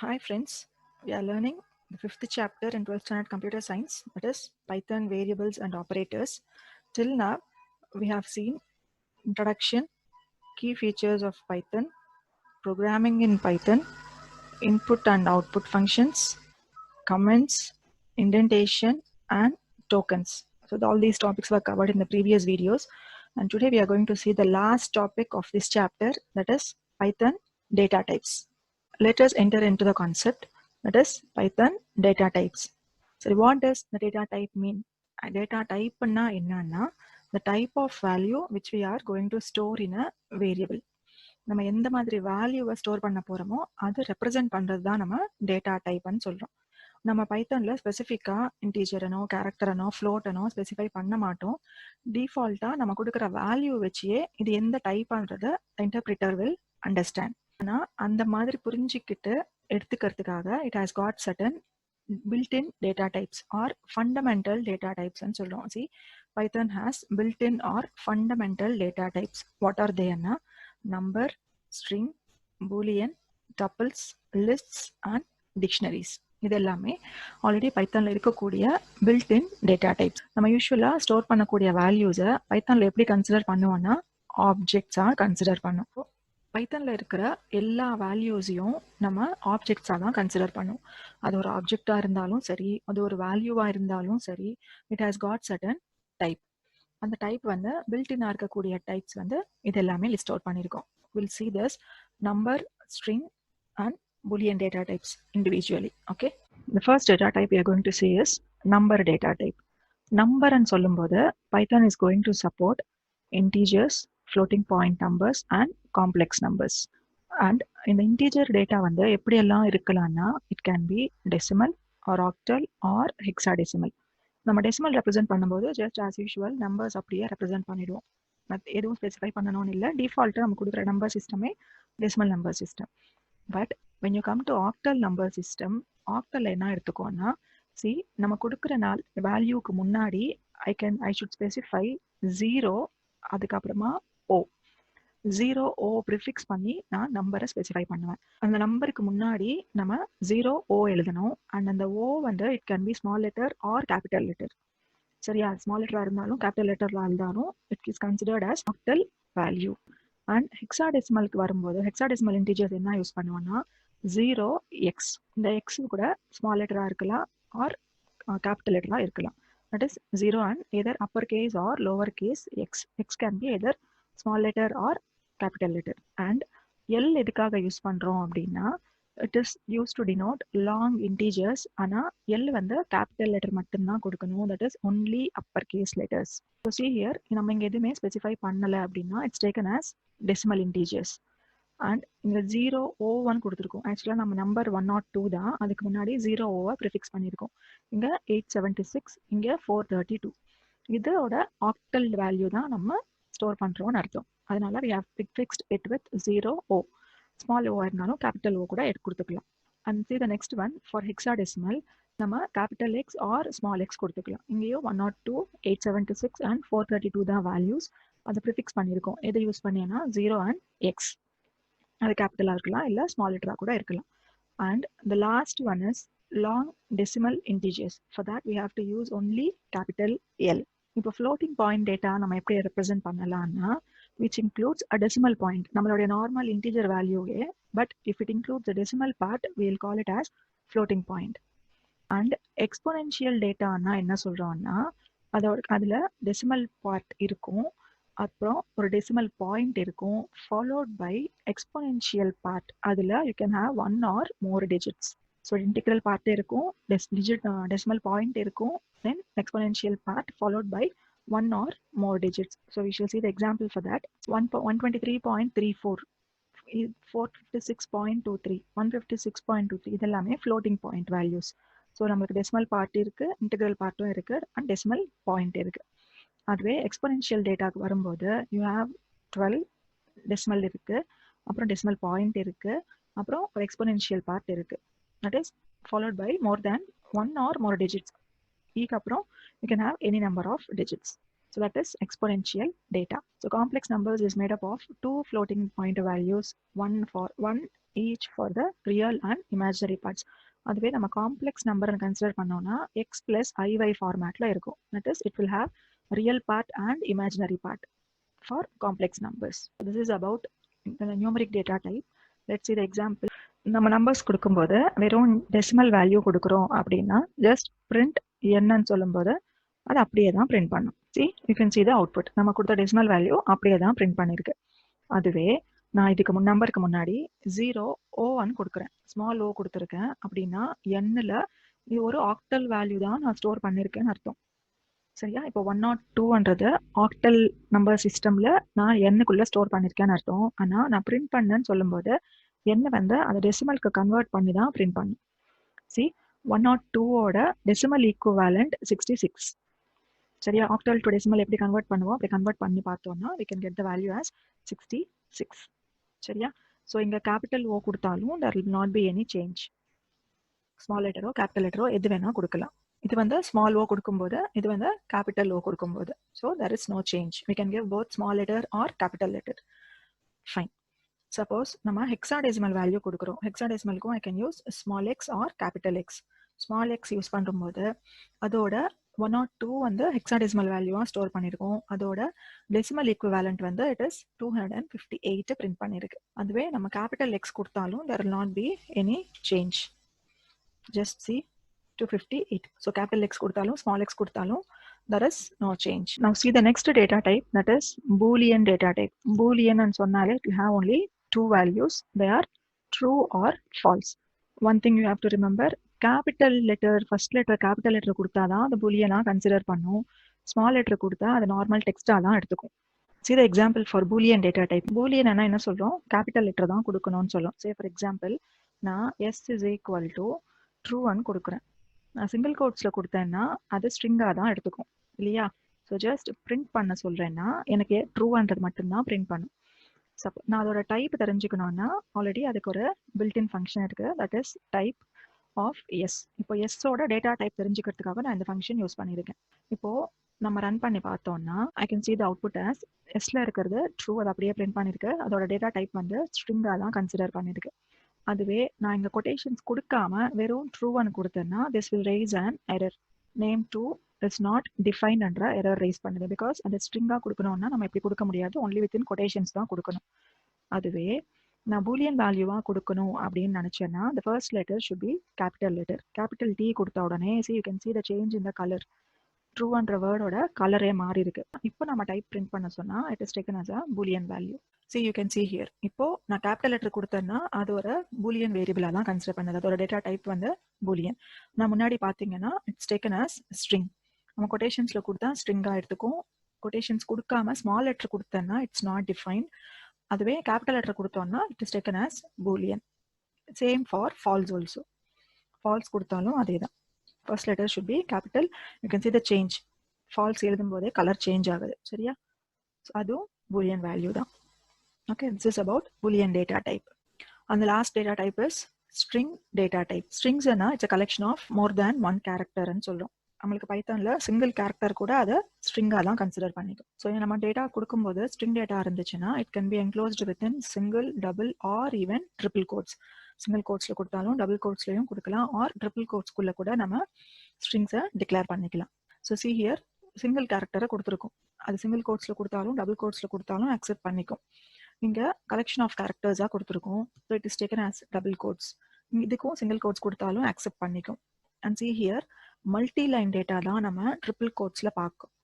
Hi friends, we are learning the fifth chapter in 12th standard computer science, that is Python variables and operators. Till now we have seen introduction, key features of Python, programming in Python, input and output functions, comments, indentation and tokens. So all these topics were covered in the previous videos, and today we are going to see the last topic of this chapter, that is Python data types. Let us enter into the concept, that is Python data types. So what does the data type mean? Data type enna the type of value which we are going to store in a variable. நம்ம எந்த மாதிரி வேல்யூவை store பண்ண போறோமோ அது represent பண்றது தான் நம்ம டேட்டா டைப்னு சொல்றோம். நம்ம பைத்தன்ல ஸ்பெசிஃபிக்கா இன்டீஜரனோ கேரக்டரனோ ஃப்ளோட்டனோ ஸ்பெசிஃபை பண்ண மாட்டோம். டிஃபால்ட்டா நம்ம கொடுக்குற வேல்யூ வச்சே இது எந்த டைப்ன்றத இன்டர்பிரிட்டர் வில் அண்டர்ஸ்டாண்ட். ஆனா அந்த மாதிரி புரிஞ்சுக்கிட்டு எடுத்துக்கிறதுக்காக it has got certain built-in data types or fundamental data types ன்னு சொல்றோம். See, Python has built-in or fundamental data types. What are they? Number, string, boolean, tuples, lists and dictionaries. இது எல்லாமே already பைத்தான்ல இருக்கக்கூடிய பில்ட்-இன் டேட்டா டைப்ஸ். நம்ம யூஸ்வலா store பண்ணக்கூடிய வேல்யூஸை பைத்தான்ல எப்படி கன்சிடர் பண்ணுவோம்னா ஆப்ஜெக்ட்ஸா கன்சிடர் பண்ணுவோம். பைத்தன்ல இருக்கிற எல்லா வேல்யூஸையும் நம்ம ஆப்ஜெக்ட்ஸாக தான் கன்சிடர் பண்ணும். அது ஒரு ஆப்ஜெக்டாக இருந்தாலும் சரி, அது ஒரு வேல்யூவாக இருந்தாலும் சரி, it has got certain type. அந்த டைப் வந்து பில்ட்-இன்னாக இருக்கக்கூடிய டைப்ஸ் வந்து இது எல்லாமே லிஸ்ட் அவுட் பண்ணியிருக்கோம். Will see this number, string and boolean data types individually. Okay, the first data type we are going to see is number data type. Number and சொல்லும்போது Python is going to support integers, floating point numbers and complex numbers. And in the integer data வந்து எப்படியெல்லாம் இருக்கலாம்னா it can be decimal or octal or hexadecimal. நம்ம decimal represent பண்ணும்போது just as usual numbers அப்படியே represent பண்ணிடுவோம். எதுவும் specify பண்ணணும்னு இல்லை, டிஃபால்ட்டாக நம்ம கொடுக்குற நம்பர் சிஸ்டமே decimal number system. But when you come to octal number system, octal என்ன எடுத்துக்கோன்னா, see நம்ம கொடுக்குற நாள் வேல்யூக்கு முன்னாடி I should specify 0, அதுக்கப்புறமா O. 0O ப்ரிஃபிக்ஸ் பண்ணி நான் நம்பரை ஸ்பெசிஃபை பண்ணுவேன். அந்த நம்பருக்கு முன்னாடி நம்ம 0O எழுதணும். அண்ட் அந்த O வந்து it can be small letter or capital letter. சரியா, ஸ்மால் லெட்டரா இருந்தாலும் கேபிட்டல் லெட்டர்ல இருந்தாலும் it is considered as octal value. And ஹெக்ஸாடெசிமலுக்கு வரும்போது ஹெக்ஸாடெசிமல் இன்டிஜர்ஸ் என்ன யூஸ் பண்ணுவோம்னா 0x. இந்த எக்ஸ் கூட ஸ்மால் லெட்டரா இருக்கலாம் ஆர் கேபிட்டல் லெட்டரா இருக்கலாம். That is 0 and either upper case or lower case x. X can be either small letter or capital letter. And L எதுக்காக use பண்றோம் அப்படின்னா it is used to denote long integers. ஆனா L வந்து capital letter மட்டும்தான் கொடுக்கணும். that is only upper case letters. So see here, நம்ம இங்க எதுவுமே ஸ்பெசிஃபை பண்ணல அப்படின்னா it's taken as decimal integers. And இங்க 0O1 கொடுத்துருக்கோம். ஆக்சுவலாக நம்ம நம்பர் 102 தான், அதுக்கு முன்னாடி 0O ப்ரிஃபிக்ஸ் பண்ணியிருக்கோம். இங்கே 876, இங்கே 432. இதோட ஆக்டல் வேல்யூ தான் நம்ம ஸ்டோர் பண்ணுறோம்னு அர்த்தம். அதனால we have prefixed it with 0O. Small O இருந்தாலும் கேபிட்டல் O கூட எடுத்து கொடுத்துக்கலாம். And see the next one, for hexadecimal நம்ம capital X or small X கொடுத்துக்கலாம். இங்கேயும் 102, 876 அண்ட் 432 தான் வேல்யூஸ். அதை ப்ரிஃபிக்ஸ் பண்ணியிருக்கோம். எதை யூஸ் பண்ணினா 0 and x. அது கேபிட்டலாக இருக்கலாம், இல்லை ஸ்மால் லெட்டராக கூட இருக்கலாம். And the last one is long decimal integers. For that we have to use only capital L. இப்போ ஃப்ளோட்டிங் பாயிண்ட் டேட்டா நம்ம எப்படி ரெப்ரசென்ட் பண்ணலாம்னா which includes a decimal point. நம்மளுடைய நார்மல் இன்டிஜர் வேல்யூவே, but if it includes the decimal part we will call it as floating point. And exponential டேட்டானா என்ன சொல்கிறோம்னா அதில் டெசிமல் பார்ட் இருக்கும், அப்புறம் ஒரு டெசிமல் பாயிண்ட் இருக்கும், ஃபாலோட் பை எக்ஸ்போனென்ஷியல் பார்ட். அதில் you can have 1 or more digits. So integral part இருக்கும், டெசிமல் பாயிண்ட் இருக்கும், then exponential part followed by 1 or more digits. So we shall see the example for that. 123.34, 456.23, 156.23 இதெல்லாமே floating point values. So நம்மளுக்கு decimal part இருக்குது, integral பார்ட்டும் இருக்குது, and decimal point இருக்குது. அதுவே exponential டேட்டாக்கு வரும்போது you have 12 decimal இருக்குது, அப்புறம் டெசிமல் பாயிண்ட் இருக்குது, அப்புறம் ஒரு எக்ஸ்போனென்ஷியல் பார்ட் இருக்குது. That is followed by more than 1 or more digits. ஈக்கு அப்புறம் you can have any number of digits. So So that is exponential data. So complex numbers is made up of two floating point values, one each for the real and imaginary parts. அதுவே நம்ம complex number consider பண்ணோம்னா X plus ஐஒய் ஃபார்மேட்ல இருக்கும். That is it will have real part and imaginary part for complex numbers. This is about numeric data type. Let's see the example. நம்ம numbers கொடுக்கும்போது வெறும் decimal value கொடுக்குறோம் அப்படின்னா just print என்னன்னு சொல்லும்போது அது அப்படியே தான் பிரிண்ட் பண்ணும். you can see the output. நம்ம கொடுத்த டெசிமல் வேல்யூ அப்படியே தான் பிரிண்ட் பண்ணிருக்கு. அதுவே நான் இதுக்கு நம்பருக்கு முன்னாடி 0O1 கொடுக்குறேன், ஸ்மால் ஓ கொடுத்துருக்கேன் அப்படின்னா எண்ணில் இது ஒரு ஆக்டல் வேல்யூ தான் நான் ஸ்டோர் பண்ணியிருக்கேன்னு அர்த்தம். சரியா? இப்போ 102ன்றது ஆக்டல் நம்பர் சிஸ்டமில் நான் எண்ணுக்குள்ளே ஸ்டோர் பண்ணியிருக்கேன்னு அர்த்தம். ஆனால் நான் பிரிண்ட் பண்ணேன்னு சொல்லும்போது எண்ணை வந்து அதை டெசிமலுக்கு கன்வெர்ட் பண்ணி தான் பிரிண்ட் பண்ணும். 102ஓட டெசிமல் ஈக்குவலண்ட் 66. சரியா? ஆக்டல் டு டெசிமல் எப்படி கன்வெர்ட் பண்ணுவோம், அப்படி கன்வெர்ட் பண்ணி பார்த்தோம்னா we can get the value as 66. சரியா? ஸோ இங்கே கேபிட்டல் ஓ கொடுத்தாலும் there will not be any change. Small லெட்டரோ கேபிட்டல் லெட்டரோ எது வேணா கொடுக்கலாம். இது வந்து ஸ்மால் ஓ கொடுக்கும்போது இது வந்து கேபிட்டல் ஓ கொடுக்கும்போது so there is no change. We can give both small letter or capital letter. Fine. Suppose நம்ம ஹெக்ஸாடெசிமல் வேல்யூ கொடுக்குறோம். ஹெக்ஸாடெசிமலுக்கும் I can use small x or capital X. Small X use பண்ணும்போது அதோட 102 வந்து hexadecimal வேல்யூவா store பண்ணியிருக்கோம். அதோட decimal equivalent வந்து it is 258 print பண்ணியிருக்கு. அதுவே நம்ம கேபிட்டல் எக்ஸ் கொடுத்தாலும் there will not be any change. Just see 258. So capital X கொடுத்தாலும் small x கொடுத்தாலும் there is no change. Now see the next data type, that is Boolean data type. Boolean and சொன்னாலே you have only two values. They are true or false. One thing you have to remember, capital letter first letter capital letter கொடுத்தாதான் அந்த Boolean consider பண்ணும். Small letter கொடுத்தா அது normal டெக்ஸ்டா தான் எடுத்துக்கும். See the example for Boolean data type. Boolean என்ன சொல்றோம், capital letter தான் கொடுக்கணும்னு சொல்லும். Say for example, நான் s is equal to ட்ரூன்னு கொடுக்குறேன். நான் சிங்கிள் கோட்ஸில் கொடுத்தேன்னா அது ஸ்ட்ரிங்காக தான் எடுத்துக்கும் இல்லையா? ஸோ ஜஸ்ட் பிரிண்ட் பண்ண சொல்கிறேன்னா எனக்கு ட்ரூன்றது மட்டும்தான் பிரிண்ட் பண்ணும். நான் அதோட டைப் தெரிஞ்சுக்கணும்னா ஆல்ரெடி அதுக்கு ஒரு பில்டின் ஃபங்க்ஷன் இருக்குது, that is type of S. இப்போ எஸ்ஸோட டேட்டா டைப் தெரிஞ்சுக்கிறதுக்காக நான் இந்த ஃபங்க்ஷன் யூஸ் பண்ணியிருக்கேன். இப்போது நம்ம ரன் பண்ணி பார்த்தோம்னா I can see the output as எஸ்ல இருக்கிறது ட்ரூ, அது அப்படியே பிரிண்ட் பண்ணியிருக்கு. அதோட டேட்டா டைப் வந்து ஸ்ட்ரிங்காக தான் கன்சிடர் பண்ணியிருக்கு. அதுவே நான் இங்கே கொட்டேஷன்ஸ் கொடுக்காம வெறும் ட்ரூன்னு கொடுத்தேன்னா this will rise an error. Name 2 is not define என்ற எரர் ரைஸ் பண்ணுது. பிகாஸ் அந்த ஸ்ட்ரிங்காக கொடுக்கணும்னா நம்ம எப்படி கொடுக்க முடியாது, ஒன்லி வித்தின் கொட்டேஷன்ஸ் தான் கொடுக்கணும். அதுவே நான் பூலியன் வேல்யூவாக கொடுக்கணும் அப்படின்னு நினச்சேன்னா the first letter should be capital letter. Capital D கொடுத்த உடனே you can see the change in the color. ட்ரூன்ற வேர்டோட கலரே மாறி இருக்கு. இப்போ நம்ம டைப் பிரிண்ட் பண்ண சொன்னா it is taken as a boolean value. See you can see here. இப்போ நான் கேபிட்டல் லெட்டர் கொடுத்தேன்னா அது ஒரு பூலியன் வேரியபிளா தான் கன்சிடர் பண்ணது. அதோட டேட்டா டைப் வந்து பூலியன். நான் முன்னாடி பார்த்தீங்கன்னா இட்ஸ் டேக்கன் as ஸ்ட்ரிங். நம்ம கொட்டேஷன்ஸ்ல கொடுத்தா ஸ்ட்ரிங்கா எடுத்துக்கும். கொட்டேஷன்ஸ் கொடுக்காம ஸ்மால் லெட்டர் கொடுத்தேன்னா இட்ஸ் நாட் டிஃபைன். அதுவே கேபிட்டல் லெட்டர் கொடுத்தோம்னா it is taken as Boolean. Same for false also. False கொடுத்தாலும் அதே தான். First letter should be capital. You can see the change. False எழுதும் போதே கலர் சேஞ்ச் ஆகுது. சரியா? அதுவும் boolean value தான். Okay, this is about boolean data type. And the last data type is string data type. Strings னா it's a collection of more than one character ன்னு சொல்றோம். நம்மளுக்கு பைத்தான்ல சிங்கிள் கேரக்டர் கூட அதை ஸ்ட்ரிங்கா தான் கன்சிடர் பண்ணிக்கும். ஸோ நம்ம டேட்டா கொடுக்கும்போது ஸ்ட்ரிங் டேட்டா இருந்துச்சுன்னா it can be enclosed within single, double or even triple quotes. Single கோட்ஸ்ல கொடுத்தாலும் டபுள் கோட்ஸ்லயும் கொடுக்கலாம், ஆர் ட்ரிபிள் கோட்ஸ்குள்ள கூட நம்ம ஸ்ட்ரிங்ஸை டிக்ளேர் பண்ணிக்கலாம். ஸோ see here சிங்கிள் கேரக்டரை கொடுத்துருக்கும். அது சிங்கிள் கோட்ஸ்ல கொடுத்தாலும் டபுள் கோட்ஸ்ல கொடுத்தாலும் அக்செப்ட் பண்ணிக்கும். இங்க கலெக்ஷன் ஆஃப் கேரக்டர்ஸா கொடுத்துருக்கோம். So it is taken as double quotes. இதுக்கும் சிங்கிள் கோட்ஸ் கொடுத்தாலும் அக்செப்ட் பண்ணிக்கும். And see here multi line data தான் நம்ம ட்ரிபிள் கோட்ஸ்ல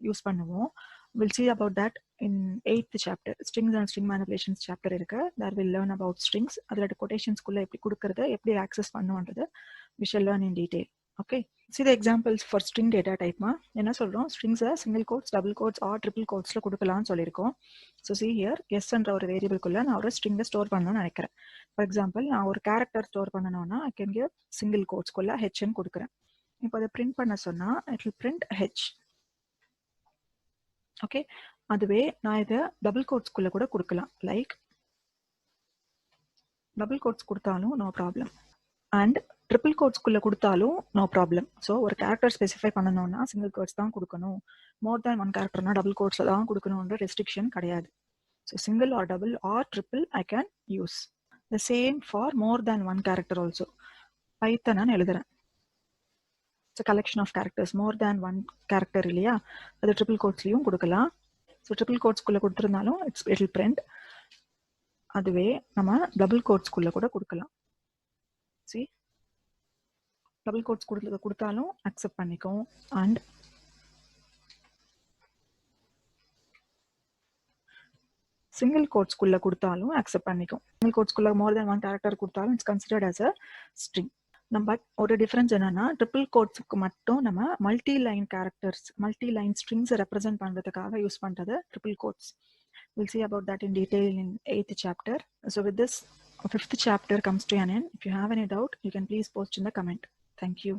யூஸ் பண்ணுவோம். We'll see about that in 8th chapter. Strings and string manipulations chapter இருக்கு. There we'll learn about strings. அதோட quotationsக்குள்ள எப்படி கொடுக்கறது, எப்படி access பண்ணுவோன்றது we shall learn in detail. Okay. See the examples for string data type. என்ன சொல்றோம், strings single quotes, double quotes or triple quotesல கொடுக்கலாம்னு சொல்லியிருக்கோம். So see here s என்ற ஒரு வேரியபிள்குள்ள நான் ஒரு string ஸ்டோர் பண்ணணும்னு நினைக்கிறேன். For example, நான் ஒரு கேரக்டர் ஸ்டோர் பண்ணணும்னா I can give single quotesக்குள்ள h ன்னு கொடுக்குறேன். இப்போ அதை பிரிண்ட் பண்ண சொன்னா it will print h. Okay. அதுவே நான் இதை டபுள் கோட்ஸ்குள்ள கூட கொடுக்கலாம். லைக் டபுள் கோட்ஸ் கொடுத்தாலும் நோ ப்ராப்ளம். அண்ட் ட்ரிபிள் கோட்ஸ்குள்ளே கொடுத்தாலும் நோ ப்ராப்ளம். ஸோ ஒரு கேரக்டர் ஸ்பெசிஃபை பண்ணணும்னா சிங்கிள் கோட்ஸ் தான் கொடுக்கணும். மோர் தேன் ஒன் கேரக்டர்னா டபுள் கோட்ஸில் தான் கொடுக்கணுன்ற ரெஸ்ட்ரிக்ஷன் கிடையாது. So single or double or triple I can use. The same for more than one character also. பைத்தனான்னு எழுதுறேன். It's collection of characters. More than one character இல்லையா, அது ட்ரிபிள் கோட்ஸ்லையும் கொடுக்கலாம். ஸோ ட்ரிபிள் கோட்ஸ்குள்ளே கொடுத்துருந்தாலும் இட் வில் பிரிண்ட். அதுவே நம்ம டபுள் கோட்ஸ்குள்ளே கூட கொடுக்கலாம். சி, டபுள் கோட்ஸ் கொடுத்தாலும் அக்செப்ட் பண்ணிக்கும். அண்ட் சிங்கிள் கோட்ஸ்குள்ளே கொடுத்தாலும் அக்செப்ட் பண்ணிக்கும். சிங்கிள் கோட்ஸ்குள்ளே மோர் தேன் ஒன் கேரக்டர் கொடுத்தாலும் it's considered as a string. நம்ம ஒரு டிஃபரன்ஸ் என்னன்னா, ட்ரிபிள் கோட்ஸுக்கு மட்டும் நம்ம multi line characters, multi line ஸ்ட்ரிங்ஸை ரெப்ரசென்ட் பண்ணுறதுக்காக யூஸ் பண்ணுறது triple quotes. We'll see about that in detail in 8th chapter. So with this, 5th chapter comes to an end. If you have any doubt, you can please post in the comment. Thank you.